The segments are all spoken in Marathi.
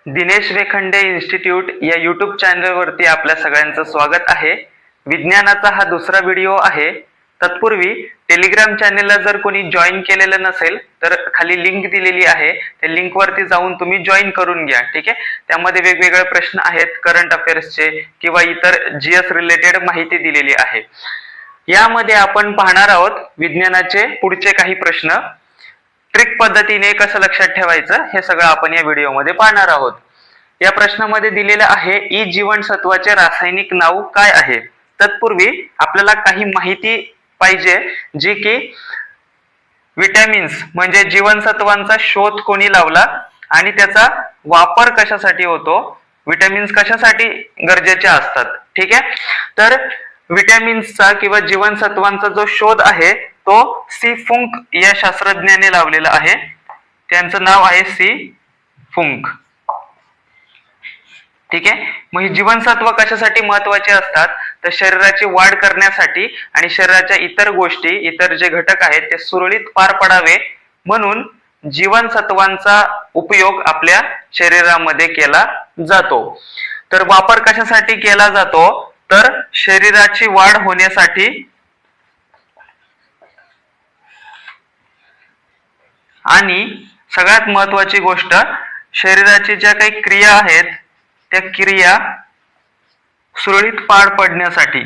दिनेश वेखंडे इन्स्टिट्यूट या यूट्यूब चॅनलवरती आपल्या सगळ्यांचं स्वागत आहे। विज्ञानाचा हा दुसरा व्हिडिओ आहे। तत्पूर्वी टेलिग्राम चॅनलला जर कोणी जॉईन केलेलं नसेल तर खाली लिंक दिलेली आहे, त्या लिंकवरती जाऊन तुम्ही जॉईन करून घ्या। ठीक आहे, त्यामध्ये वेगवेगळे प्रश्न आहेत, करंट अफेअर्सचे किंवा इतर जीएस रिलेटेड माहिती दिलेली आहे। यामध्ये आपण पाहणार आहोत विज्ञानाचे पुढचे काही प्रश्न। ट्रिक पद्धतीने कसं लक्षात ठेवायचं हे सगळं आपण या व्हिडिओमध्ये पाहणार आहोत। या प्रश्नामध्ये दिलेलं आहे ई जीवनसत्वाचे रासायनिक नाव काय आहे। तत्पूर्वी आपल्याला काही माहिती पाहिजे, जी की विटॅमिन्स म्हणजे जीवनसत्वांचा शोध कोणी लावला आणि त्याचा वापर कशासाठी होतो, विटॅमिन्स कशासाठी गरजेचे असतात। ठीक आहे, तर विटॅमिन्सचा किंवा जीवनसत्वांचा जो शोध आहे तो सी फुंक या शास्त्रज्ञाने लावलेला आहे। त्यांचं नाव आहे सी फुंक। ठीक आहे, मग ही जीवनसत्व कशासाठी महत्वाची असतात, तर शरीराची वाढ करण्यासाठी आणि शरीराच्या इतर गोष्टी, इतर जे घटक आहेत ते सुरळीत पार पडावे म्हणून जीवनसत्वांचा उपयोग आपल्या शरीरामध्ये केला जातो। तर वापर कशासाठी केला जातो, तर शरीराची वाढ होण्यासाठी आणि सगळ्यात महत्वाची गोष्ट, शरीराची ज्या काही क्रिया आहेत त्या क्रिया सुरळीत पार पडण्यासाठी।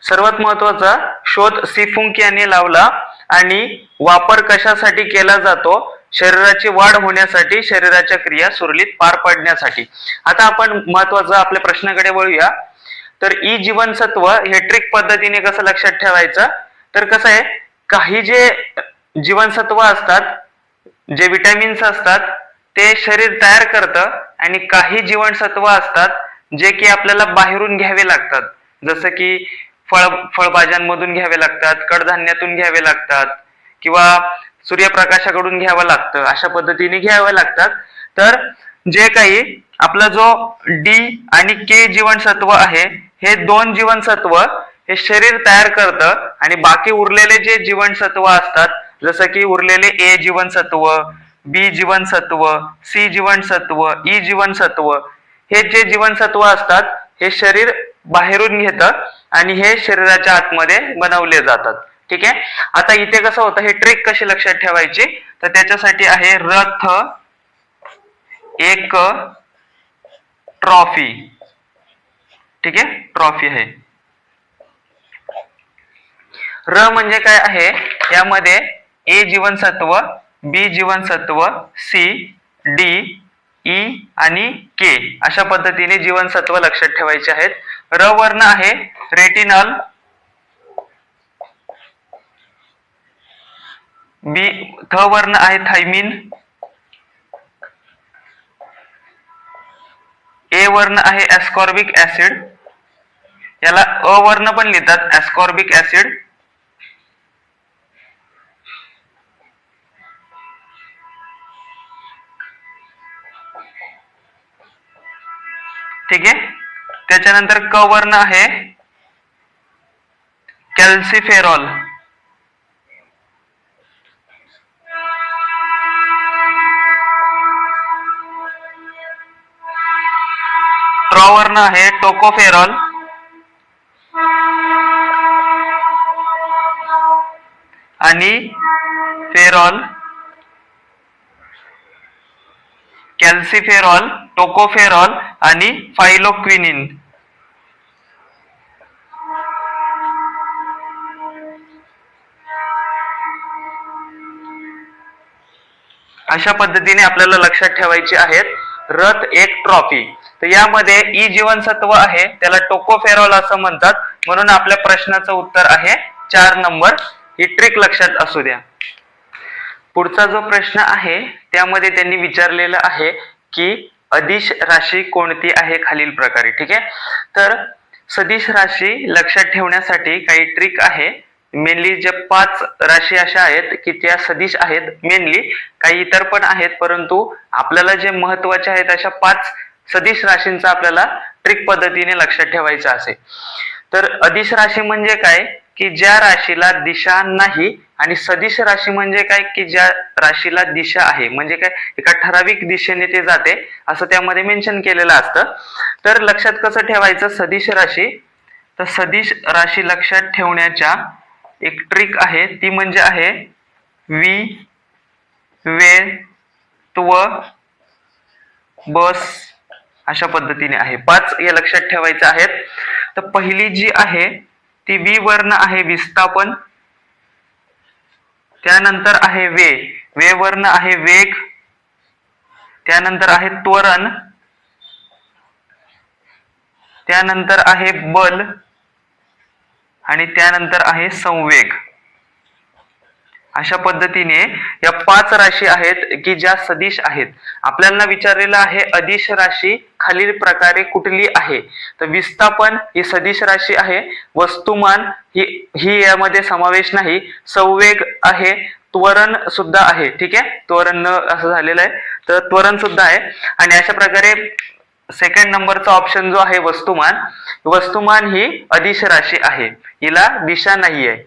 सर्वात महत्वाचा शोध सी फुंक यांनी लावला आणि वापर कशासाठी केला जातो, शरीराची वाढ होण्यासाठी, शरीराच्या क्रिया सुरळीत पार पडण्यासाठी। आता आपण महत्वाचं आपल्या प्रश्नाकडे वळूया। तर ई जीवनसत्व हे ट्रिक पद्धतीने कसं लक्षात ठेवायचं, तर कसं आहे, काही जे जीवनसत्व असतात, जे विटॅमिन्स असतात ते शरीर तयार करतं आणि काही जीवनसत्व असतात जे की आपल्याला बाहेरून घ्यावे लागतात, जसं की फळभाज्यांमधून घ्यावे लागतात, कडधान्यातून घ्यावे लागतात किंवा सूर्यप्रकाशाकडून घ्यावं लागतं, अशा पद्धतीने घ्यावे लागतात। तर जे काही आपला जो डी आणि के जीवनसत्व आहे, हे दोन जीवनसत्व हे शरीर तयार करतं आणि बाकी उरलेले जे जीवनसत्व असतात, जसं की उरलेले ए जीवनसत्व, बी जीवनसत्व, सी जीवनसत्व, ई जीवनसत्व, हे जे जीवनसत्व असतात हे शरीर बाहेरून घेतं आणि हे शरीराच्या आतमध्ये बनवले जातात। ठीक आहे, आता इथे कसं होतं, हे ट्रिक कशी लक्षात ठेवायची, तर त्याच्यासाठी आहे रथ एक ट्रॉफी। ठीक आहे, ट्रॉफी आहे। र म्हणजे काय आहे, यामध्ये ए जीवनसत्व, बी जीवनसत्व, सी, डी, ई आणि के अशा पद्धतीने जीवनसत्व लक्षात ठेवायचे आहेत। र वर्ण आहे रेटिनॉल, बी थ वर्ण आहे थायमिन, ए वर्ण आहे एस्कॉर्बिक ऍसिड, याला अ वर्ण पण लिहितात एस्कॉर्बिक ऍसिड, ठीक आहे। त्याच्यानंतर क वर्ण आहे कॅल्सिफेरॉल, ट्रॉ वर्ण आहे टोकोफेरॉल, आणि फेरॉल, कॅल्सिफेरॉल, टोकोफेरॉल आणि फायलोक्विनिन। अशा पद्धतीने आपल्याला लक्षात ठेवायचे आहेत। रथ एक ट्रॉफी, तर यामध्ये ई जीवनसत्व आहे त्याला टोकोफेरॉल असं म्हणतात, म्हणून आपल्या प्रश्नाचं उत्तर आहे 4 नंबर। ही ट्रिक लक्षात असू द्या। पुढचा जो प्रश्न आहे त्यामध्ये त्यांनी विचारलेलं आहे की अदिश राशी कोणती आहे खालील प्रकारे। ठीक आहे, तर सदिश राशी लक्षात ठेवण्यासाठी काही ट्रिक आहे। मेनली जे 5 राशी अशा आहेत की त्या सदिश आहेत, मेनली काही इतर पण आहेत, परंतु आपल्याला जे महत्वाचे आहेत अशा 5 सदिश राशींचा आपल्याला ट्रिक पद्धतीने लक्षात ठेवायचं असेल। तर अदिश राशी म्हणजे काय, की ज्या राशीला दिशा नाही, आणि सदिश राशी म्हणजे काय की ज्या राशीला दिशा आहे, म्हणजे काय एका ठराविक दिशेने ते जाते असं त्यामध्ये मेन्शन केलेलं असतं. तर लक्षात कसं ठेवायचं सदिश राशी, तर सदिश राशी लक्षात ठेवण्याच्या एक ट्रिक आहे, ती म्हणजे आहे वि वे त्व बस, अशा पद्धतीने आहे. 5 हे लक्षात ठेवायचे आहेत. तर पहिली जी आहे ती वि वर्ण आहे विस्थापन, त्यानंतर आहे वे, वे वर्ण आहे वेग, त्यानंतर आहे त्वरण, त्यानंतर आहे बल, आणि त्यानंतर आहे संवेग. अशा पद्धतीने या 5 राशी आहेत की ज्या सदिश आहेत. आपल्याला विचारलेलं आहे अदिश राशी खालील प्रकारे कुठली आहे, तर विस्थापन ही सदिश राशी आहे, वस्तुमान ही यामध्ये समावेश नाही, संवेग आहे, त्वरण सुद्धा आहे. ठीक आहे, त्वरण असं झालेलं आहे, तर त्वरण सुद्धा आहे. आणि अशा प्रकारे सेकंड नंबरचा ऑप्शन जो आहे वस्तुमान, वस्तुमान ही अदिश राशी आहे, हिला दिशा नाही आहे.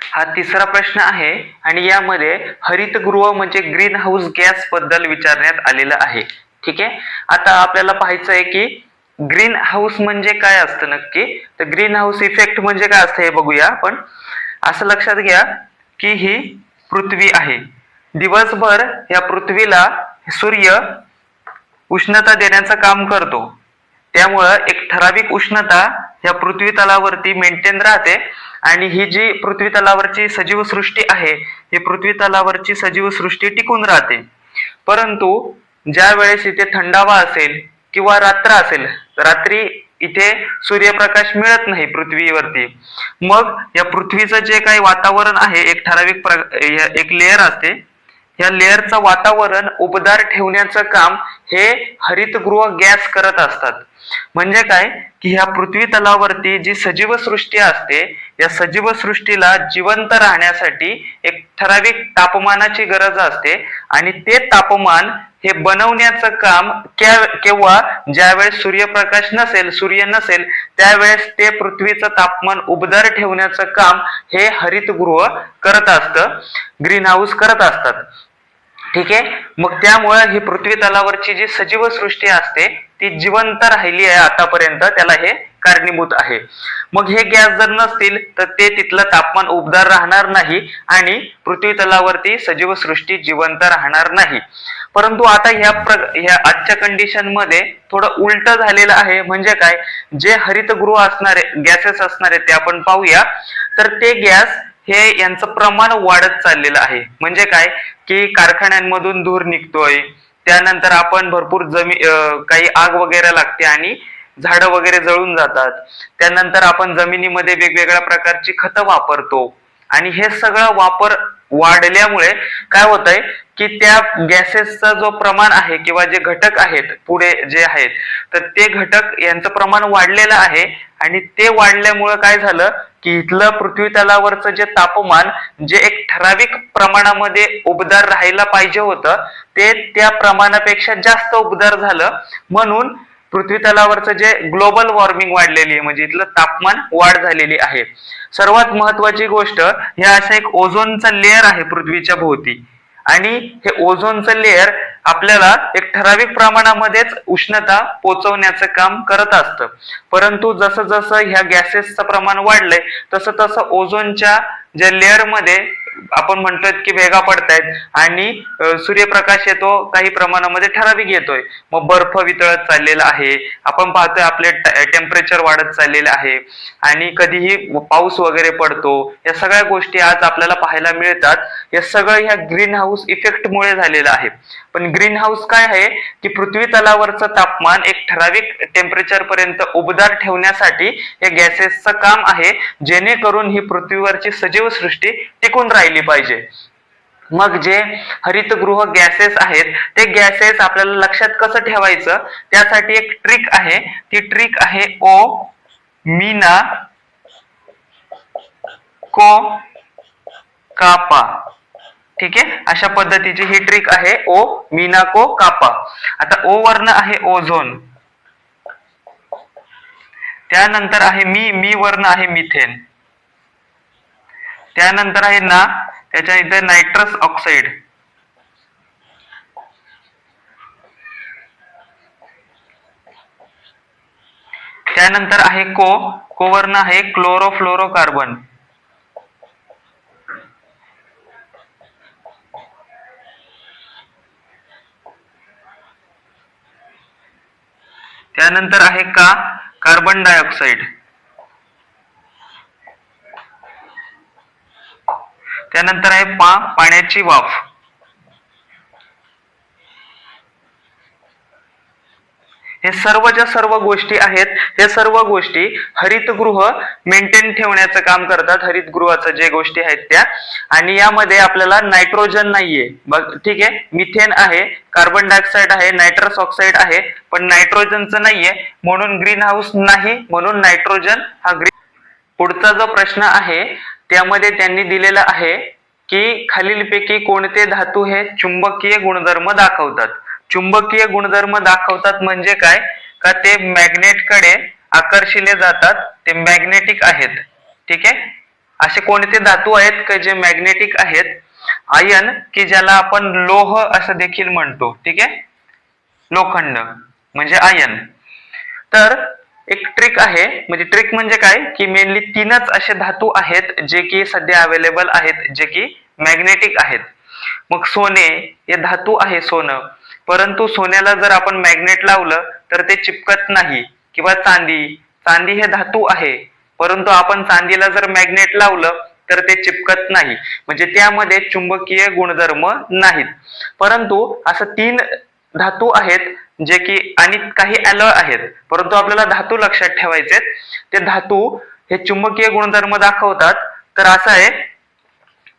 हा तिसरा प्रश्न आहे आणि यामध्ये हरितगृह म्हणजे ग्रीन हाऊस गॅस बद्दल विचारण्यात आलेलं आहे. ठीक आहे, आता आपल्याला पाहायचं आहे की ग्रीन हाऊस म्हणजे काय असतं नक्की. तर ग्रीन हाऊस इफेक्ट म्हणजे काय असतं हे बघूया आपण. असं लक्षात घ्या की ही पृथ्वी आहे, दिवसभर या पृथ्वीला सूर्य उष्णता देण्याचं काम करतो, त्यामुळं एक ठराविक उष्णता या पृथ्वी तलावरती मेंटेन राहते. आणि ही जी पृथ्वी तलावरची सजीव सृष्टी आहे, ही पृथ्वी तलावरची सजीव सृष्टी टिकून राहते. परंतु ज्या वेळेस इथे थंडावा असेल किंवा रात्र असेल, रात्री इथे सूर्यप्रकाश मिळत नाही पृथ्वीवरती, मग या पृथ्वीचं जे काही वातावरण आहे एक ठराविक एक लेअर असते, या लेअरचं वातावरण उबदार ठेवण्याचं काम हे हरितगृह गॅस करत असतात. म्हणजे काय की ह्या पृथ्वी तलावरती जी सजीव सृष्टी असते, या सजीव सृष्टीला जिवंत राहण्यासाठी एक ठराविक तापमानाची गरज असते, आणि ते तापमान हे बनवण्याचं काम केव्हा ज्यावेळेस सूर्यप्रकाश नसेल, सूर्य नसेल, त्यावेळेस ते पृथ्वीचं तापमान उबदार ठेवण्याचं काम हे हरितगृह करत असतं, ग्रीन हाऊस करत असतात. ठीक आहे, मग त्यामुळे ही पृथ्वी तलावरची जी सजीव सृष्टी असते ती जिवंत राहिली आहे आतापर्यंत, त्याला हे कारणीभूत आहे. मग हे गॅस जर नसतील तर ते तिथलं तापमान उबदार राहणार नाही आणि पृथ्वी तलावरती सजीव सृष्टी जिवंत राहणार नाही. परंतु आता ह्या आजच्या कंडिशन मध्ये थोडं उलट झालेलं आहे. म्हणजे काय, जे हरितगृह असणारे गॅसेस असणारे ते आपण पाहूया. तर ते गॅस हे यांचं प्रमाण वाढत चाललेलं आहे. म्हणजे काय की कारखान्यांमधून धूर निघतोय, त्यानंतर आपण भरपूर काही आग वगैरे लागते आणि झाडं वगैरे जळून जातात, त्यानंतर आपण जमिनीमध्ये वेगवेगळ्या प्रकारची खतं वापरतो, आणि हे सगळं वापर वाढल्यामुळे काय होत आहे की त्या गॅसेसचा जो प्रमाण आहे किंवा जे घटक आहेत पुढे जे आहेत, तर ते घटक यांचं प्रमाण वाढलेलं आहे. आणि ते वाढल्यामुळे काय झालं की इथलं पृथ्वी तलावरचं जे तापमान जे एक ठराविक प्रमाणामध्ये उबदार राहायला पाहिजे होतं, ते त्या प्रमाणापेक्षा जास्त उबदार झालं. म्हणून पृथ्वी तलावरचं जे ग्लोबल वॉर्मिंग वाढलेली आहे, म्हणजे इथलं तापमान वाढ झालेली आहे. सर्वात महत्वाची गोष्ट, हे असं एक ओझोनचं लेअर आहे पृथ्वीच्या भोवती, आणि हे ओझोनचं लेअर आपल्याला एक ठराविक प्रमाणामध्येच उष्णता पोहोचवण्याचं काम करत असतं. परंतु जसं जसं ह्या गॅसेसचं प्रमाण वाढलंय तसं तसं ओझोनच्या ज्या लेअर मध्ये आपण म्हणतोय की भेगा पडतायत, आणि सूर्यप्रकाश येतो काही प्रमाणामध्ये ठराविक येतोय, मग बर्फ वितळत चाललेला आहे. आपण पाहतोय आपले टेम्परेचर वाढत चाललेलं आहे, आणि कधीही पाऊस वगैरे पडतो. या सगळ्या गोष्टी आज आपल्याला पाहायला मिळतात. या सगळं ह्या ग्रीन हाऊस इफेक्ट मुळे झालेलं आहे. पण ग्रीन हाऊस काय आहे की पृथ्वी तलावरचं तापमान एक ठराविक टेम्परेचर पर्यंत उबदार ठेवण्यासाठी हे गॅसेसचं काम आहे, जेणेकरून ही पृथ्वीवरची सजीव सृष्टी टिकून राहिली पाहिजे. मग जे हरितगृह गॅसेस आहेत ते गॅसेस आपल्याला लक्षात कसं ठेवायचं, त्यासाठी एक ट्रिक आहे. ती ट्रिक आहे ओ मीना को कापा. ठीक आहे, अशा पद्धतीची ही ट्रिक आहे ओ मीना को कापा. आता ओ वर्ण आहे ओझोन, त्यानंतर आहे मी वर्ण आहे मिथेन. त्यानंतर आहे ना त्याच्या इथे नायट्रस ऑक्साईड, त्यानंतर आहे कोवर्ण आहे क्लोरोफ्लोरोकार्बन, त्यानंतर आहे कार्बन डायऑक्साईड, त्यानंतर आहे पाण्याची वाफ. हे सर्व गोष्टी आहेत, हे सर्व गोष्टी हरितगृह मेंटेन ठेवण्याचं काम करतात, हरितगृहाचं जे गोष्टी आहेत त्या. आणि यामध्ये आपल्याला नायट्रोजन नाहीये, ठीक आहे, मिथेन आहे, कार्बन डायऑक्साईड आहे, नायट्रस ऑक्साईड आहे, पण नायट्रोजनचं नाहीये, म्हणून ग्रीन हाऊस नाही, म्हणून नायट्रोजन हा ग्रीन. पुढचा जो प्रश्न आहे त्यामध्ये त्यांनी दिलेला आहे की खालीलपैकी कोणते धातू हे चुंबकीय गुणधर्म दाखवतात. चुंबकीय गुणधर्म दाखवतात म्हणजे काय, का ते मॅग्नेटकडे आकर्षिले जातात, ते मॅग्नेटिक आहेत. ठीक आहे, असे कोणते धातू आहेत का जे मॅग्नेटिक आहेत. आयन, की ज्याला आपण लोह असं देखील म्हणतो. ठीक आहे, लोखंड म्हणजे आयन. तर एक ट्रिक आहे, म्हणजे ट्रिक म्हणजे काय की मेनली 3च असे धातू आहेत जे की सध्या अवेलेबल आहेत, जे की मॅग्नेटिक आहेत. मग सोने हे धातू आहे, सोनं, परंतु सोन्याला जर आपण मॅग्नेट लावलं तर ते चिपकत नाही. किंवा चांदी हे धातू आहे, परंतु आपण चांदीला जर मॅग्नेट लावलं तर ते चिपकत नाही, म्हणजे त्यामध्ये चुंबकीय गुणधर्म नाहीत. परंतु असं 3 धातू आहेत जे की, आणि काही अलॉय आहेत, परंतु आपल्याला धातू लक्षात ठेवायचे. ते धातू हे चुंबकीय गुणधर्म दाखवतात. तर असं आहे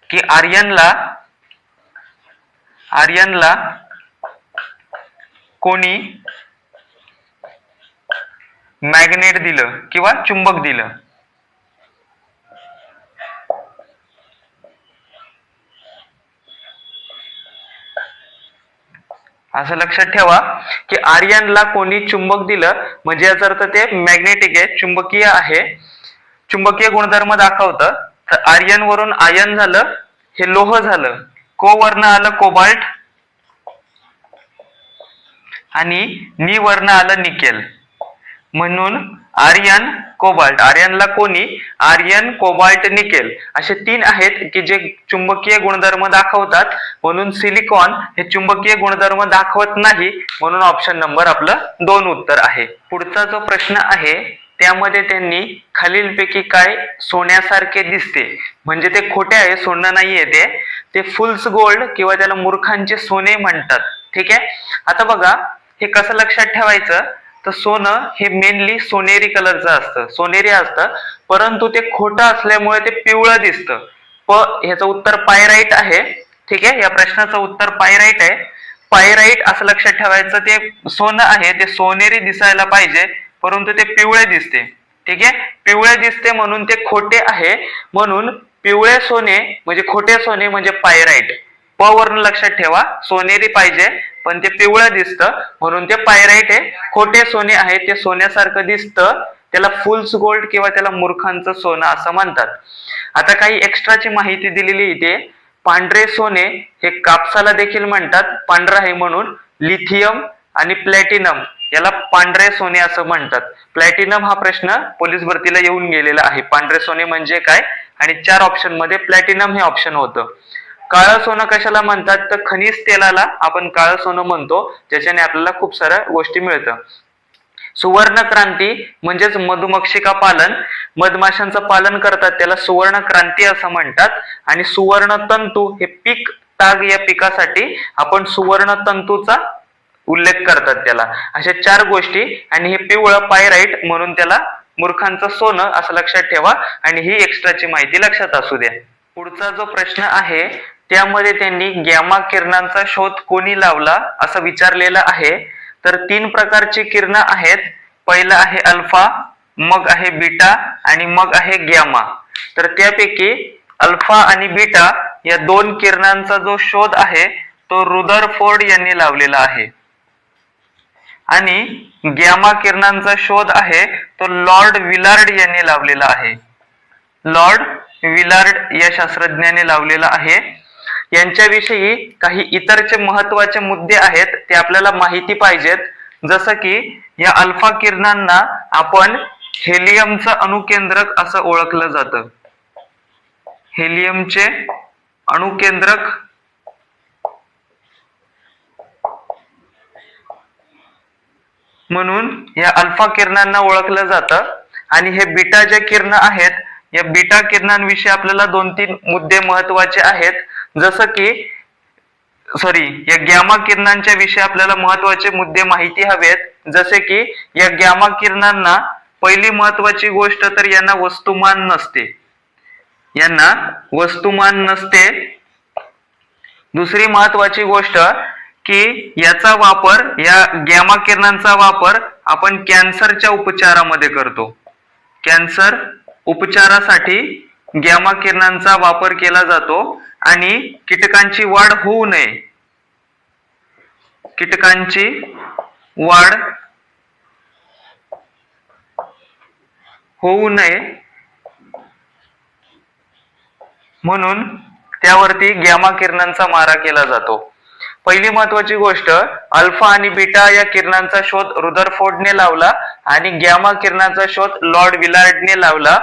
की आर्यनला कोणी मॅग्नेट दिलं किंवा चुंबक दिलं, असं लक्षात ठेवा की आर्यनला कोणी चुंबक दिलं म्हणजे याचा अर्थ ते मॅग्नेटिक आहे, चुंबकीय आहे, चुंबकीय गुणधर्म दाखवतं. तर आर्यन वरून आयन झालं, हे लोह झालं. वर्ण आलं कोबाल्ट, आणि नी वर्ण आलं निकेल. म्हणून आर्यन कोबाल्ट, आर्यनला कोणी आर्यन कोबाल्ट निकेल असे 3 आहेत की जे चुंबकीय गुणधर्म दाखवतात. म्हणून सिलिकॉन हे चुंबकीय गुणधर्म दाखवत नाही, म्हणून ऑप्शन नंबर आपलं 2 उत्तर आहे. पुढचा जो प्रश्न आहे त्यामध्ये त्यांनी खालीलपैकी काय सोन्यासारखे दिसते, म्हणजे ते खोटे आहे, सोनं नाहीये, ते फुल्स गोल्ड किंवा त्याला मूर्खांचे सोने म्हणतात. ठीक आहे, आता बघा हे कसं लक्षात ठेवायचं, तर सोनं हे मेनली सोनेरी कलरचं असतं, सोनेरी असतं, परंतु ते खोटं असल्यामुळे ते पिवळं दिसतं. ह्याचं उत्तर पायराईट आहे. ठीक आहे, या प्रश्नाचं उत्तर पायराईट आहे. पायराईट असं लक्षात ठेवायचं, ते सोनं आहे, ते सोनेरी दिसायला पाहिजे, परंतु ते पिवळे दिसते. ठीक आहे, पिवळे दिसते म्हणून ते खोटे आहे, म्हणून पिवळे सोने म्हणजे खोटे सोने म्हणजे पायराईट. वरून लक्षात ठेवा, सोनेरी पाहिजे पण ते पिवळं दिसतं म्हणून ते पायराईट आहे. खोटे सोने आहे, ते सोन्यासारखं दिसतं, त्याला फुल्स गोल्ड किंवा त्याला मूर्खांचं सोनं असं म्हणतात. आता काही एक्स्ट्राची माहिती दिलेली इथे. पांढरे सोने हे कापसाला देखील म्हणतात, पांढरा आहे म्हणून. लिथियम आणि प्लॅटिनम याला पांढरे सोने असं म्हणतात. प्लॅटिनम हा प्रश्न पोलीस भरतीला येऊन गेलेला आहे, पांढरे सोने म्हणजे काय, आणि 4 ऑप्शन मध्ये प्लॅटिनम हे ऑप्शन होतं. काळं सोनं कशाला म्हणतात, तर खनिज तेलाला आपण काळं सोनं म्हणतो, ज्याच्याने आपल्याला खूप साऱ्या गोष्टी मिळतात. सुवर्ण क्रांती म्हणजेच मधुमक्षिका पालन, मधमाशांचं पालन करतात त्याला सुवर्ण क्रांती असं म्हणतात. आणि सुवर्ण तंतू हे पीक ताग या पिकासाठी आपण सुवर्ण तंतूचा उल्लेख करतात त्याला. अशा 4 गोष्टी, आणि हे पिवळं पायराईट म्हणून त्याला मूर्खांचं सोनं असं लक्षात ठेवा, आणि ही एक्स्ट्राची माहिती लक्षात असू द्या. पुढचा जो प्रश्न आहे त्यामध्ये त्यांनी गॅमा किरणांचा शोध कोणी लावला असं विचारलेलं आहे. तर 3 प्रकारची किरणं आहेत. पहिलं आहे अल्फा, मग आहे बीटा, आणि मग आहे गॅमा. तर त्यापैकी अल्फा आणि बीटा या 2 किरणांचा जो शोध आहे तो रुदरफोर्ड यांनी लावलेला आहे, आणि गॅमा किरणांचा शोध आहे तो लॉर्ड विलार्ड यांनी लावलेला आहे. लॉर्ड विलार्ड या शास्त्रज्ञाने लावलेला आहे. यांच्याविषयी काही इतरचे महत्वाचे मुद्दे आहेत ते आपल्याला माहिती पाहिजेत. जसं की या अल्फा किरणांना आपण हेलियमचं अणुकेंद्रक असं ओळखलं जातं. हेलियमचे अणुकेंद्रक म्हणून या अल्फा किरणांना ओळखलं जातं. आणि हे बीटा जे किरण आहेत, या बीटा किरणांविषयी आपल्याला 2-3 मुद्दे महत्वाचे आहेत. जसं की या गॅमा किरणांच्या विषयी आपल्याला महत्वाचे मुद्दे माहिती हवेत. जसे की या गॅमा किरणांना पहिली महत्वाची गोष्ट तर यांना वस्तुमान नसते. दुसरी महत्वाची गोष्ट की याचा वापर, या गॅमा किरणांचा वापर आपण कॅन्सरच्या उपचारामध्ये करतो. कॅन्सर उपचारासाठी गॅमा किरणांचा वापर केला जातो. आणि कीटकांची वाढ होऊ नये म्हणून त्यावरती गॅमा किरणांचा मारा केला जातो. पहिली महत्वाची गोष्ट, अल्फा आणि बीटा या किरणांचा शोध रुदरफोर्डने लावला आणि गॅमा किरणांचा शोध लॉर्ड विलार्डने लावला.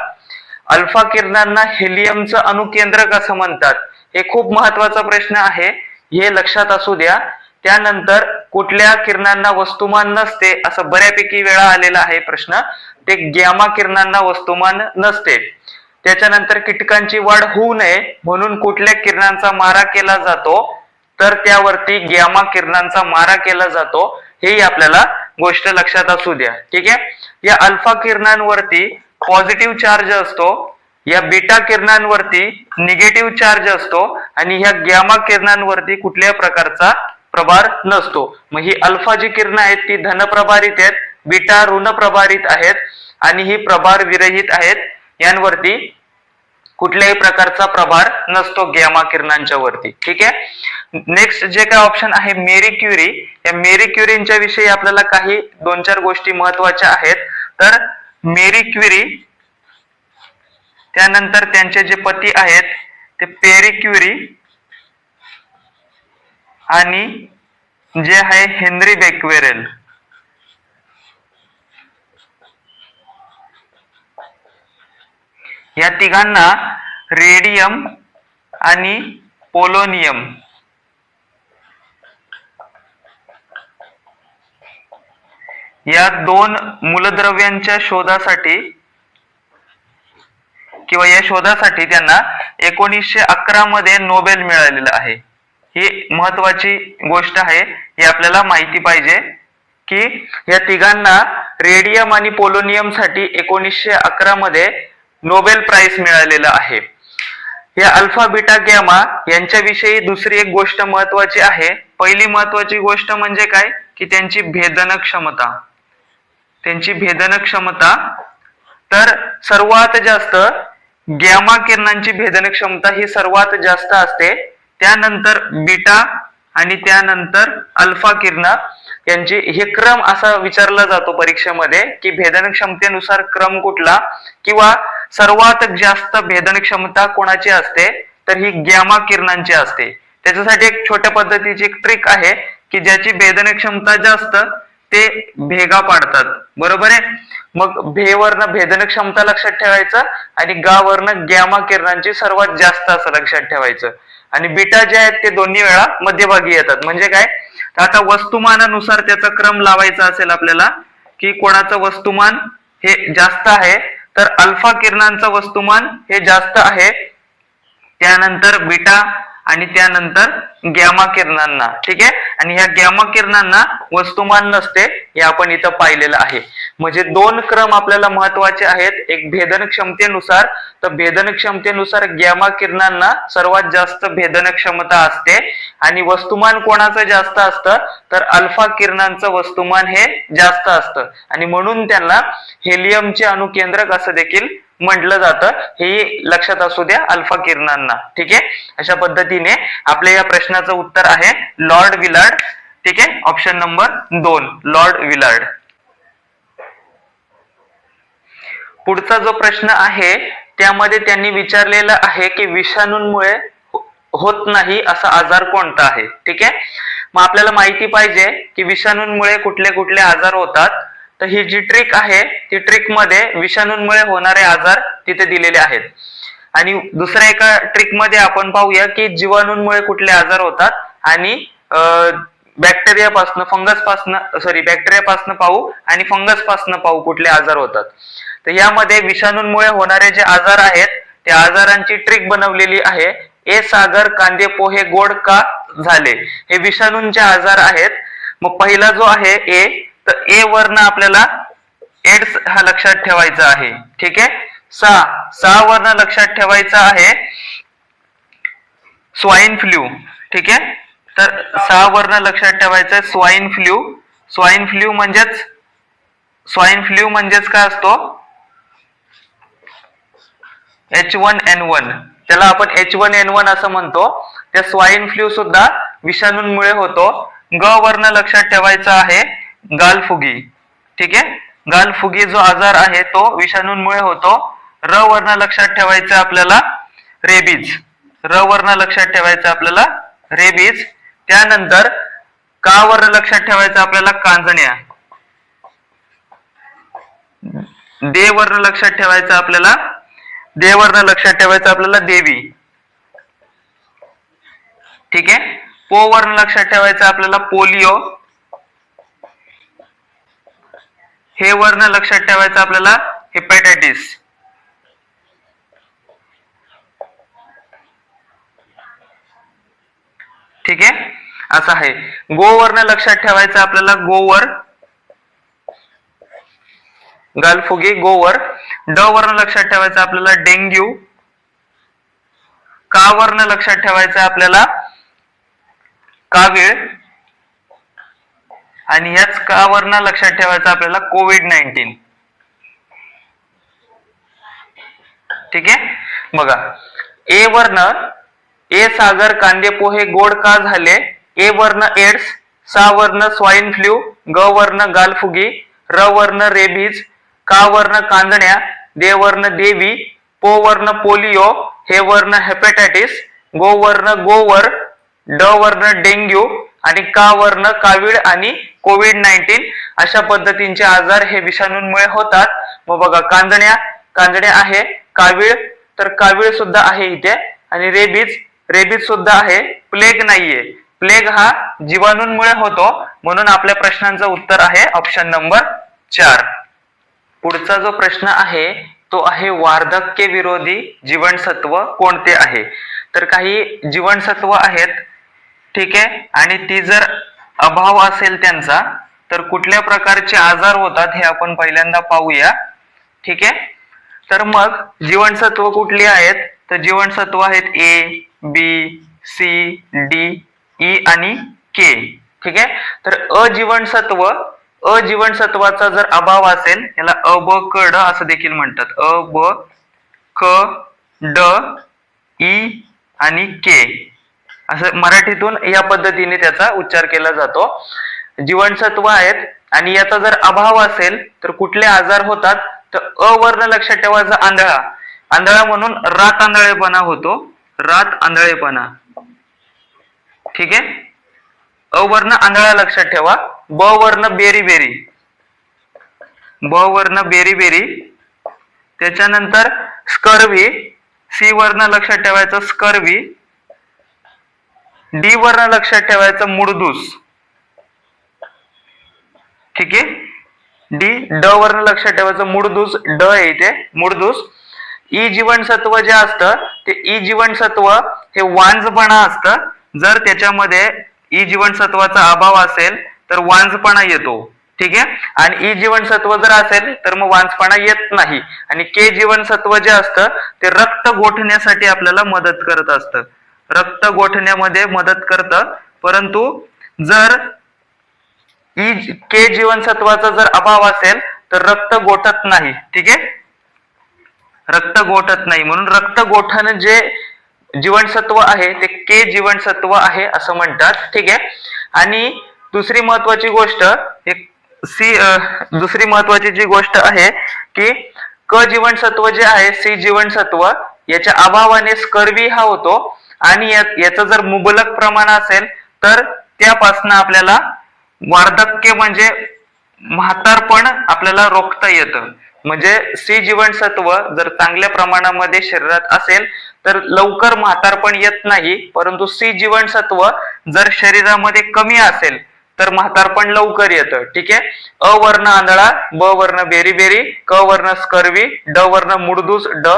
अल्फा किरणांना हेलियमचं अणुकेंद्रक असं म्हणतात. हे खूप महत्वाचा प्रश्न आहे, हे लक्षात असू द्या. त्यानंतर कुठल्या किरणांना वस्तुमान नसते असं बऱ्यापैकी वेळा आलेला आहे प्रश्न, ते गॅमा किरणांना वस्तुमान नसते. त्याच्यानंतर कीटकांची वाढ होऊ नये म्हणून कुठल्या किरणांचा मारा केला जातो, तर त्यावरती गॅमा किरणांचा मारा केला जातो. हेही आपल्याला गोष्ट लक्षात असू द्या. ठीक आहे. या अल्फा किरणांवरती पॉझिटिव्ह चार्ज असतो, या बीटा किरणांवरती निगेटिव्ह चार्ज असतो आणि ह्या गॅमा किरणांवरती कुठल्याही प्रकारचा प्रभार नसतो. मग ही अल्फा जी किरण आहेत ती धनप्रभारित आहेत, बीटा ऋण प्रभारित आहेत आणि ही प्रभार विरहित आहेत. यांवरती कुठल्याही प्रकारचा प्रभार नसतो गॅमा किरणांच्या वरती. ठीक आहे. नेक्स्ट जे काय ऑप्शन आहे मेरी क्युरी, या मेरी क्युरींच्या विषयी आपल्याला काही 2-4 गोष्टी महत्वाच्या आहेत. तर मेरी क्युरी, त्यानंतर त्यांचे जे पती आहेत ते पेरी क्युरी आणि जे आहे हेनरी बेक्वेरेल. या तिघांना रेडियम आणि पोलोनियम या 2 मूलद्रव्यांच्या शोधासाठी किंवा या शोधासाठी त्यांना 1911 मध्ये नोबेल मिळालेलं आहे. ही महत्वाची गोष्ट आहे, हे आपल्याला माहिती पाहिजे की या तिघांना रेडियम आणि पोलोनियम साठी 1911 मध्ये नोबेल प्राइज मिळालेलं आहे. या अल्फा बीटा गॅमा यांच्याविषयी दुसरी एक गोष्ट महत्वाची आहे. पहिली महत्वाची गोष्ट म्हणजे काय की त्यांची भेदन क्षमता. तर सर्वात जास्त गॅमा किरणांची भेदन क्षमता ही सर्वात जास्त असते. त्यानंतर बीटा आणि त्यानंतर अल्फा किरण यांची, हे क्रम असा विचारला जातो परीक्षेमध्ये की भेदन क्षमतेनुसार क्रम कुठला, किंवा सर्वात जास्त भेदन क्षमता कोणाची असते, तर ही गॅमा किरणांची असते. त्याच्यासाठी एक छोट्या पद्धतीची एक ट्रिक आहे की ज्याची भेदन क्षमता जास्त ते भेगा पाडतात. बरोबर आहे. मग भेवरनं भेदन क्षमता लक्षात ठेवायचं आणि गावरनं गॅमा किरणांची सर्वात जास्त असं लक्षात ठेवायचं. आणि बीटा जे आहेत ते दोन्ही वेळा मध्यभागी येतात. म्हणजे काय, आता वस्तुमानानुसार त्याचा क्रम लावायचा असेल आपल्याला की कोणाचं वस्तुमान हे जास्त आहे, तर अल्फा किरणांचं वस्तुमान हे जास्त आहे, त्यानंतर बीटा आणि त्यानंतर गॅमा किरणांना. ठीक आहे. आणि ह्या गॅमा किरणांना वस्तुमान नसते, हे आपण इथं पाहिलेलं आहे. म्हणजे 2 क्रम आपल्याला महत्वाचे आहेत. एक भेदन क्षमतेनुसार, तर भेदन क्षमतेनुसार गॅमा किरणांना सर्वात जास्त भेदन क्षमता असते आणि वस्तुमान कोणाचं जास्त असतं, तर अल्फा किरणांचं वस्तुमान हे जास्त असतं आणि म्हणून त्यांना हेलियमचे अणुकेंद्रक असं देखील म्हटलं जातं. हे लक्षात असू द्या अल्फा किरणांना. ठीक आहे. अशा पद्धतीने आपल्या या प्रश्नाचं उत्तर आहे लॉर्ड विलार्ड. ठीक आहे. Option number 2 Lord Willard. पुढचा जो प्रश्न आहे त्यामध्ये त्यांनी विचारलेलं आहे की विषाणूंमुळे होत नाही असा आजार कोणता आहे. ठीक आहे, मग आपल्याला माहिती पाहिजे की विषाणूंमुळे कुठले कुठले आजार होतात. तर ही जी ट्रिक आहे ती ट्रिक मध्ये विषाणूंमुळे होणारे आजार तिथे दिलेले आहेत. आणि दुसऱ्या एका ट्रिक मध्ये आपण पाहूया की जीवाणूंमुळे कुठले आजार होतात आणि बॅक्टेरियापासून पाहू आणि फंगस पासून पाहू कुठले आजार होतात. तर यामध्ये विषाणूंमुळे होणारे जे आजार आहेत त्या आजारांची ट्रिक बनवलेली आहे. ए सागर कांदे पोहे गोड का झाले, हे विषाणूंचे आजार आहेत. मग पहिला जो आहे ए, तर ए वरनं आपल्याला एड्स हा लक्षात ठेवायचा आहे. ठीक आहे, सहा वरनं लक्षात ठेवायचा आहे स्वाईन फ्लू. ठीक आहे, तर 6 वरनं लक्षात ठेवायचं आहे स्वाईन फ्लू. स्वाईन फ्लू म्हणजेच काय असतो, H1N1, त्याला आपण H1N1 असं म्हणतो. त्या स्वाईन फ्लू सुद्धा विषाणूंमुळे होतो. ग वरनं लक्षात ठेवायचा आहे गालफुगी. ठीक आहे, गालफुगी जो आजार आहे तो विषाणूंमुळे होतो. र वरनं लक्षात ठेवायचं आपल्याला रेबीज. रेबीज. त्यानंतर का वरनं लक्षात ठेवायचं आपल्याला कांजण्या. दे वरनं लक्षात ठेवायचं आपल्याला देवी. ठीक आहे, पो वरनं लक्षात ठेवायचं आपल्याला पोलिओ. हे वरनं लक्षात ठेवायचं आपल्याला हेपॅटायटिस. ठीक आहे, असं आहे. गो वरनं लक्षात ठेवायचं आपल्याला गोवर, गालफुगी गोवर. ड वरनं लक्षात ठेवायचं आपल्याला डेंग्यू. का वरनं लक्षात ठेवायचं आपल्याला कावीळ. आणि याच का वरनं लक्षात ठेवायचं आपल्याला कोविड-19. ठीक आहे, बघा ए वरनं ए सागर कांदे पोहे गोड का झाले, ए वरनं एड्स, सा वरनं स्वाईन फ्लू, ग वरनं गालफुगी, र वरनं रेबीज, का वरनं कांदण्या, दे वरनं देवी, पो वरनं पोलिओ, हे वरनं हेपॅटायटिस, गो वरनं गोवर, ड वरनं डेंग्यू आणि का वरनं कावीळ आणि कोविड-19. अशा पद्धतीचे आजार हे विषाणूंमुळे होतात. मग बघा कांदण्या आहे, कावीळ सुद्धा आहे इथे, आणि रेबीज सुद्धा आहे. प्लेग नाहीये. प्लेग हा जीवाणूंमुळे होतो, म्हणून आपल्या प्रश्नांचं उत्तर आहे ऑप्शन नंबर 4. पुढचा जो प्रश्न आहे तो आहे वार्धक्य विरोधी जीवनसत्व कोणते आहे. तर काही जीवनसत्व आहेत. ठीक आहे, आणि ती जर अभाव असेल त्यांचा तर कुठल्या प्रकारचे आजार होतात हे आपण पहिल्यांदा पाहूया. ठीक आहे, तर मग जीवनसत्व कुठली आहेत, तर जीवनसत्व आहेत ए, बी, सी, डी, ई आणि के. ठीक आहे, तर अजीवनसत्वाचा जर अभाव असेल याला अ ब क ड असं देखील म्हणतात. अ ब क ड ई आणि के असं मराठीतून या पद्धतीने त्याचा उच्चार केला जातो. जीवनसत्व आहेत आणि याचा जर अभाव असेल तर कुठले आजार होतात, तर अ वर्ण लक्षात ठेवायचा आंधळा म्हणून रात आंधळेपणा होतो. ठीक आहे, अ वर्ण आंधळा लक्षात ठेवा. ब वर्ण बेरी. त्याच्यानंतर स्कर्वी. सी वर्ण लक्षात ठेवायचं स्कर्वी. डी वर्ण लक्षात ठेवायचं मुडदूस. ठीक आहे, ड वर्ण लक्षात ठेवायचं मुडदूस. ड आहे इथे मुडदूस. ई जीवनसत्व जे असतं ते ई जीवनसत्व हे वांजपणा असतं. जर त्याच्यामध्ये ई जीवनसत्वाचा अभाव असेल तर वांजपणा येतो. ठीक आहे, आणि ई जीवनसत्व जर असेल तर मग वांजपणा येत नाही. आणि के जीवनसत्व जे असतं ते रक्त गोठण्यासाठी आपल्याला मदत करत असतं. रक्त गोठण्यामध्ये मदत करतं. परंतु जर के जीवनसत्वाचा जर अभाव असेल तर रक्त गोठत नाही. ठीक आहे, रक्त गोठत नाही, म्हणून रक्त गोठण जे जीवनसत्व आहे ते के जीवनसत्व आहे असं म्हणतात. ठीक आहे, आणि दुसरी महत्वाची गोष्ट जी गोष्ट आहे की क जीवनसत्व जे आहे, सी जीवनसत्व, याच्या अभावाने स्कर्वी हा होतो आणि याचं जर मुबलक प्रमाण असेल तर त्यापासून आपल्याला वार्धक्य म्हणजे म्हातारपण आपल्याला रोखता येतं. म्हणजे सी जीवनसत्व जर चांगल्या प्रमाणामध्ये शरीरात असेल तर लवकर म्हातारपण येत नाही, परंतु सी जीवनसत्व जर शरीरामध्ये कमी असेल तर म्हातारपण लवकर येतं. ठीक आहे. अ वर्ण आंधळा, ब वर्ण बेरीबेरी, क वर्ण स्कर्वी, ड वर्ण मुडदूस ड,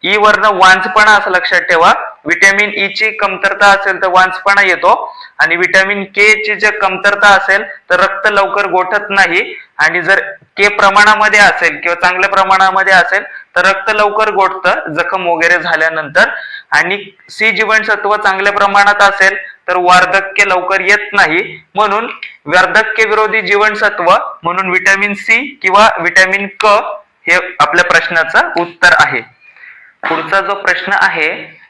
ई वर्ण वांझपणा असं लक्षात ठेवा. विटॅमिन ई ची कमतरता असेल तर वांझपणा येतो आणि विटॅमिन के ची जर कमतरता असेल तर रक्त लवकर गोठत नाही आणि जर के प्रमाणामध्ये असेल किंवा चांगल्या प्रमाणामध्ये असेल तर रक्त लवकर गोठतं जखम वगैरे झाल्यानंतर. आणि सी जीवनसत्व चांगल्या प्रमाणात असेल तर वार्धक्य लवकर येत नाही, म्हणून वार्धक्य विरोधी जीवनसत्व म्हणून विटॅमिन सी किंवा विटॅमिन क हे आपल्या प्रश्नाचं उत्तर आहे. पुढचा जो प्रश्न आहे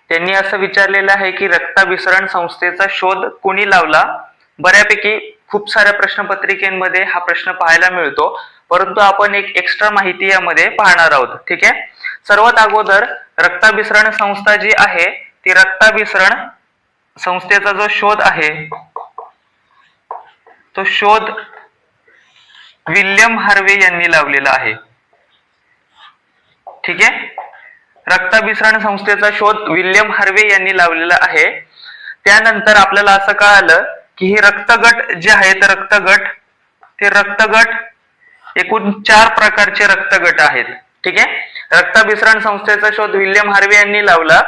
त्यांनी असं विचारलेलं आहे की रक्ताभिसरण संस्थेचा शोध कोणी लावला. बऱ्यापैकी खूप साऱ्या प्रश्नपत्रिकेमध्ये हा प्रश्न पाहायला मिळतो, परंतु आपण एक एक्स्ट्रा माहिती यामध्ये पाहणार आहोत. ठीक आहे. सर्वात अगोदर रक्ताभिसरण संस्था जी आहे ती रक्ताभिसरण संस्थेचा जो शोध आहे तो शोध विल्यम हार्वे यांनी लावलेला आहे. ठीक आहे. रक्ताभिसरण संस्थेचा शोध विल्यम हार्वे यांनी लावलेला आहे. त्यानंतर आपल्याला असं कळालं की हे रक्तगट जे आहेत रक्तगट एकूण 4 प्रकारचे रक्तगट आहेत. ठीक आहे. रक्ताभिसरण संस्थेचा शोध विल्यम हार्वे यांनी लावला.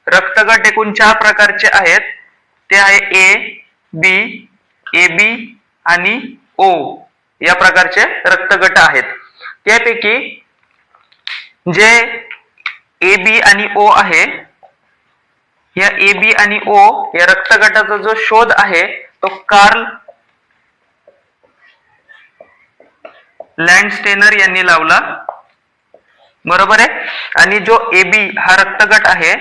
रक्तगट एकूण 4 प्रकारचे आहेत. ते आहे ए, बी, ए बी आणि ओ या प्रकारचे रक्तगट आहेत. त्यापैकी जे ए बी आणि ओ आहे, या ए बी आणि ओ या रक्तगटाचा जो शोध आहे तो कार्ल लँडस्टेनर यांनी लावला. बरोबर आहे. आणि जो ए बी हा रक्तगट आहे,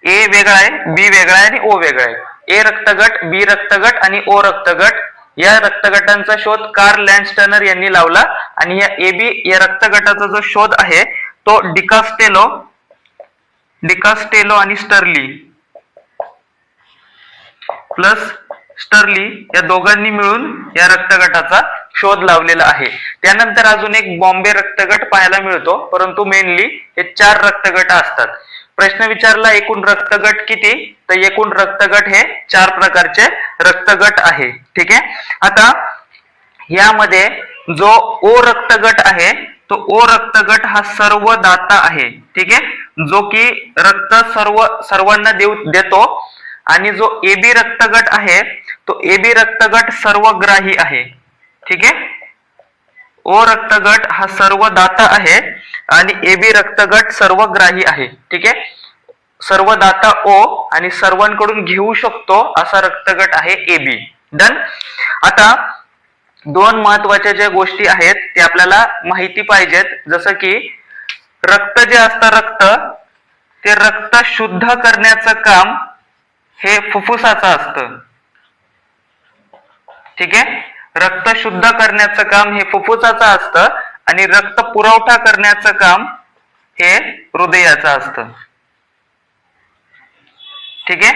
ए वेगळा आहे, बी वेगळा आहे आणि ओ वेगळा आहे. ए रक्तगट, बी रक्तगट आणि ओ रक्तगट या रक्तगटांचा शोध कार्ल लँडस्टेनर यांनी लावला. आणि या ए बी या रक्तगटाचा जो शोध आहे तो डिकास्टेलो आणि स्टर्ली या दोघांनी मिळून या रक्तगटाचा शोध लावलेला आहे. त्यानंतर अजून एक बॉम्बे रक्तगट पाहायला मिळतो, परंतु मेनली हे 4 रक्तगट असतात. प्रश्न विचारला एकूण रक्तगट किती, तर एकूण रक्तगट हे 4 प्रकारचे रक्तगट आहे. ठीक आहे. आता यामध्ये जो ओ रक्तगट आहे तो ओ रक्तगट हा सर्व दाता आहे. ठीक आहे. जो की रक्त सर्वांना देतो. आणि जो ए बी रक्तगट आहे तो ए बी रक्तगट सर्वग्राही आहे. ठीक आहे. ओ रक्तगट हा सर्व दाता आहे आणि ए बी रक्तगट सर्वग्राही आहे. ठीक आहे. सर्व दाता ओ आणि सर्वांकडून घेऊ शकतो असा रक्तगट आहे ए बी. डन. आता 2 महत्वाच्या ज्या गोष्टी आहेत ते आपल्याला माहिती पाहिजेत. जसं की रक्त जे असतं ते रक्त शुद्ध करण्याचं काम हे फुफ्फुसाचं असतं. ठीक आहे. रक्त शुद्ध करण्याचं काम हे फुफ्फुसाचं असतं आणि रक्त पुरवठा करण्याचं काम हे हृदयाचं असतं. ठीक आहे.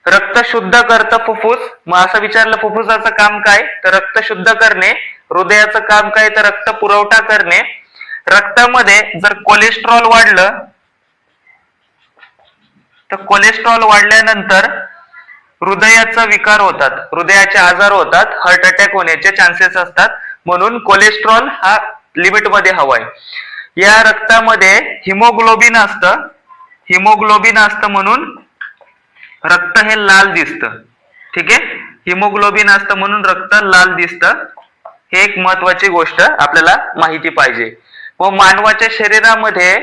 रक्त शुद्ध करतं फुफ्फुस. मग असं विचारलं फुफ्फुसाचं काम काय, तर रक्त शुद्ध करणे. हृदयाचं काम काय, तर रक्त पुरवठा करणे. रक्तामध्ये जर कोलेस्ट्रॉल वाढलं तर कोलेस्ट्रॉल वाढल्यानंतर हृदयाचा विकार होतात, हृदयाचे आजार होतात, हार्ट अटॅक होण्याचे चान्सेस असतात. म्हणून कोलेस्ट्रॉल हा लिमिटमध्ये हवाय. या रक्तामध्ये हिमोग्लोबिन असतं म्हणून रक्त हे लाल दिसतं. ठीक आहे. हिमोग्लोबिन असतं म्हणून रक्त लाल दिसतं. हे एक महत्वाची गोष्ट आपल्याला माहिती पाहिजे. व मानवाच्या शरीरामध्ये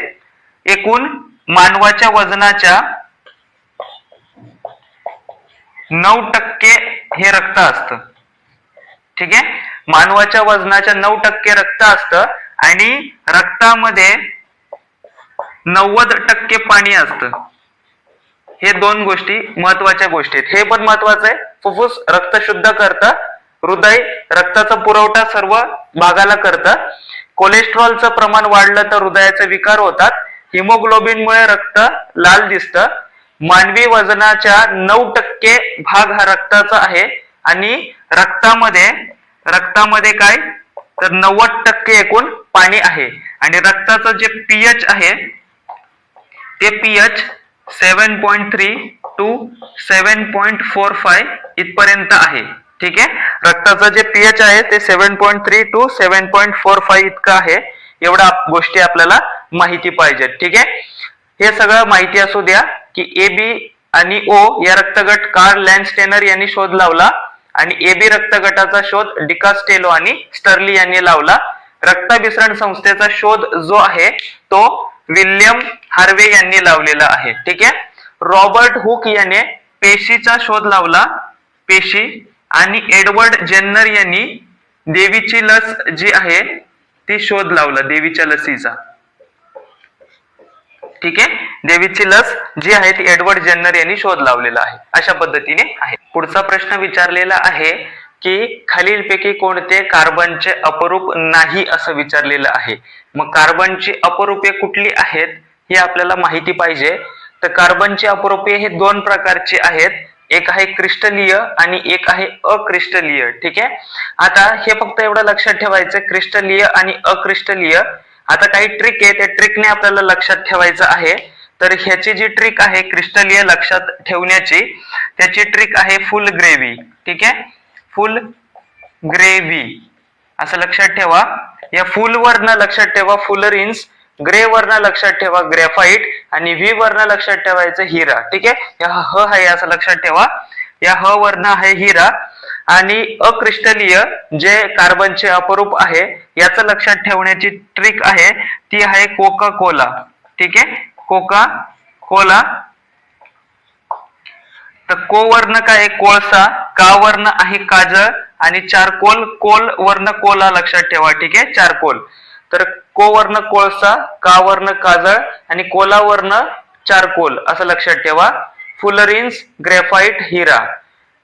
एकूण मानवाच्या वजनाच्या 9% हे रक्त असतं. ठीक आहे. मानवाच्या वजनाच्या 9% रक्त असतं आणि रक्तामध्ये 90% पाणी असतं. हे 2 गोष्टी महत्वाच्या गोष्टी आहेत. हे पण महत्वाचं आहे. फुफ्फुस रक्त शुद्ध करतं, हृदय रक्ताचा पुरवठा सर्व भागाला करतं. कोलेस्ट्रॉलचं प्रमाण वाढलं तर हृदयाचे विकार होतात. हिमोग्लोबिनमुळे रक्त लाल दिसतं. मानवी वजनाच्या 9% भाग हा रक्ताचा आहे आणि रक्तामध्ये काय तर 90% एकूण पाणी आहे आणि रक्ताचं जे पीएच आहे ते पीएच 7.3 to 7.45 इथपर्यंत आहे. ठीक आहे, रक्ताचं जे पीएच आहे ते 7.3 to 7.45 इतकं आहे. एवढ्या गोष्टी आपल्याला माहिती पाहिजेत. ठीक आहे, हे सगळं माहिती असू द्या की ए बी आणि ओ या रक्तगट कार्ल लँडस्टेनर यांनी शोध लावला आणि ए बी रक्तगटाचा शोध डिकास्टेलो आणि स्टर्ली यांनी लावला. रक्ताभिसरण संस्थेचा शोध जो आहे तो विल्यम हार्वे यांनी लावलेला आहे. ठीक आहे, रॉबर्ट हुक याने पेशीचा शोध लावला, पेशी, आणि एडवर्ड जेन्नर यांनी देवीची लस जी आहे ती शोध लावला, देवीच्या लसीचा. ठीक आहे, देवीची लस जी आहे ती एडवर्ड जेन्नर यांनी शोध लावलेला आहे. अशा पद्धतीने आहे. पुढचा प्रश्न विचारलेला आहे की खालीलपैकी कोणते कार्बनचे अपरूप नाही असं विचारलेलं आहे. मग कार्बनची अपरूपे कुठली आहेत हे आपल्याला माहिती पाहिजे. तर कार्बनची अपरूपे हे दोन प्रकारची आहेत, एक आहे क्रिस्टलीय आणि एक आहे अक्रिस्टलीय. ठीक आहे, आता हे फक्त एवढं लक्षात ठेवायचं, क्रिस्टलीय आणि अक्रिस्टलीय. आता काही ट्रिक आहे, त्या ट्रिकने आपल्याला लक्षात ठेवायचं आहे. तर ह्याची जी ट्रिक आहे क्रिस्टलीय लक्षात ठेवण्याची, त्याची ट्रिक आहे फुल ग्रेव्ही. ठीक आहे, फुल ग्रेव्ही असं लक्षात ठेवा. या फुल वरनं लक्षात ठेवा फुलरिन्स, ग्रे वरनं लक्षात ठेवा ग्रेफाइट आणि व्ही वरनं लक्षात ठेवायचं हिरा. ठीक आहे, या ह आहे असं लक्षात ठेवा, या ह वरनं आहे हिरा. आणि अक्रिस्टलीय जे कार्बनचे अपरूप आहे याचं लक्षात ठेवण्याची ट्रिक आहे ती आहे कोका कोला. ठीक आहे, कोका कोला. तर को वर्ण काय कोळसा, का वर्ण आहे काजळ आणि चारकोल, कोल वर्ण कोला लक्षात ठेवा. ठीक आहे, चारकोल. तर को वर्ण कोळसा, का वर्ण काजळ आणि कोला वर्ण चारकोल असं लक्षात ठेवा. फुलरिन्स, ग्रेफाइट, हिरा.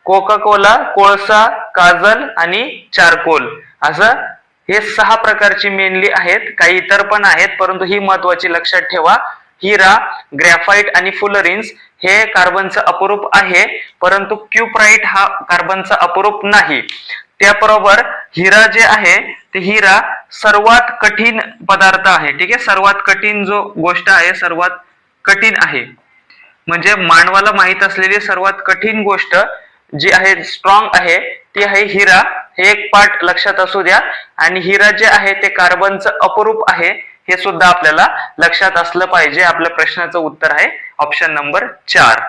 कोका कोला, कोळसा, काजल आणि चारकोल असं हे 6 प्रकारची मेनली आहेत. काही इतर पण आहेत परंतु ही महत्वाची लक्षात ठेवा. हिरा, ग्रेफाइट आणि फुलरिन्स हे कार्बनचं अपरूप आहे, परंतु क्युप्राइट हा कार्बनचा अपरूप नाही. त्याबरोबर हिरा जे आहे ते हिरा सर्वात कठीण पदार्थ आहे. ठीक आहे, सर्वात कठीण जो गोष्ट आहे सर्वात कठीण आहे, म्हणजे मानवाला माहित असलेली सर्वात कठीण गोष्ट जी आहे स्ट्रॉंग आहे ती आहे हिरा. हे एक पार्ट लक्षात असू द्या. आणि हिरा जे आहे ते कार्बनचं अपरूप आहे हे सुद्धा आपल्याला लक्षात असलं पाहिजे. आपल्या प्रश्नाचं उत्तर आहे ऑप्शन नंबर 4.